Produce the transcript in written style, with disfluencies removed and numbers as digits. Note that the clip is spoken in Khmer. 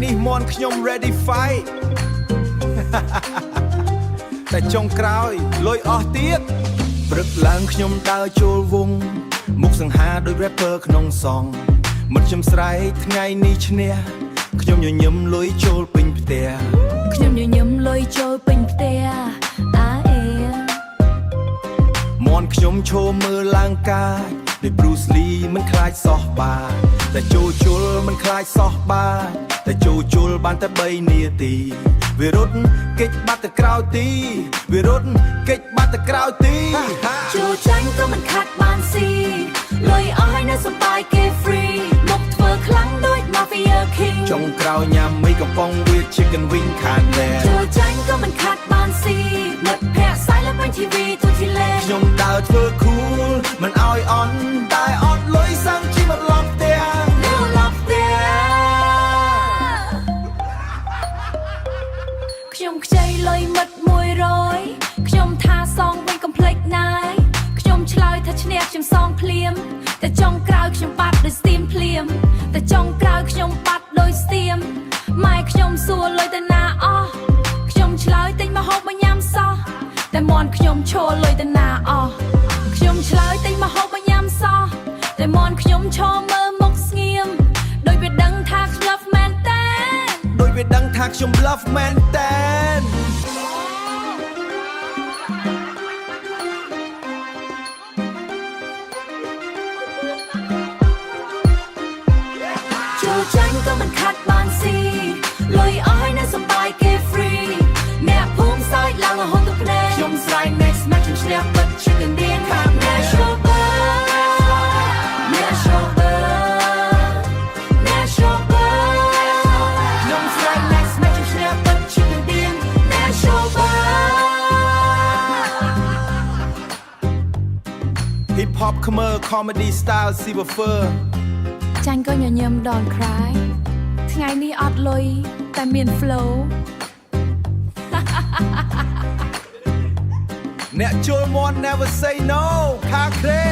នេះមន់ខ្ញុំ ready fight តែចុងក្រោយលុយអស់ទៀតព្រឹកឡើងខ្ញុំដើរចូលវងមុខសង្ហាដូច rapper ក្នុងសងមិត្តខ្ញុំស្រែកថ្ងៃនេះឈ្នះខ្ញុំញញឹមលុយចូលពេញផ្ទះខ្ញុំញញឹមលុយចូលពេញផ្ទះមន់ខ្ញុំឈោមើលឡើងកាយដោយ Bruce Lee មិនខ្លាចសោះបាទតែចូលជុលមិនខ្លាចសោះបាទតែចូលជុលបានតែ3នាទីវារត់គេចបាត់ទៅក្រៅទីវារត់គេចបាត់ទៅក្រៅទីចូលចាញ់ក៏មិនខាត់បានស៊ីលុយអស់ហើយនៅសប្បាយគេ free មកធ្វើខ្លាំងដូច Mafia King ចុងក្រោយញ៉ាំមីកំប៉ុងវា chicken wing ខាងដែរចូលចាញ់ក៏មិនខាត់បានស៊ីមិត្តភក្តិសាយលើពេញ TV ទូទីលេខ្ញុំដើរធ្វើ cool មិនអោយអន់តែអត់លុយសាំងជីមកឡប់ផ្ទះខ្ញុំខ្ចីលុយមិត្ត100ខ្ញុំថាសងវិញកុំភ្លេចណាយខ្ញុំឆ្លើយថាឈ្នះខ្ញុំសងភ្លាមតែចុងក្រោយខ្ញុំបាត់ដោយស្ទៀមភ្លាមតែចុងក្រោយខ្ញុំបាត់ដោយស្ទៀមម៉ែខ្ញុំសួរលុយទៅណាអស់ខ្ញុំឆ្លើយទិញមកហូបមកញ៉ាំសោះតែមន់ខ្ញុំឈរលុយទៅណាអស់ខ្ញុំឆ្លើយទិញមកហូបមកញ៉ាំសោះតែមន់ខ្ញុំឈរមើលមុខស្ងៀមដោយវាដឹងថាខ្ញុំ love មែនតើដោយវាដឹងថាខ្ញុំ love មែនតើចូលចាញ់ក៏មិនខាត់បានស៊ីលុយអស់ហើយនៅសប្បាយគេ free អ្នកភូមិសើចឡើងរហូតទៅភ្នែកខ្ញុំស្រែក next match ខ្ញុំឈ្នះបិទ chicken dinner ខាង National Bar National Bar National Bar ខ្ញុំស្រែក next match ខ្ញុំឈ្នះបិទ chicken dinner National Bar Hip Hop Khmer Comedy Style Silver ចាញ់ក៏ញញឹម Don't cry ថ្ងៃនេះអត់លុយតែមាន flow អ្នកជុលមន់ never say no ខាក្រេ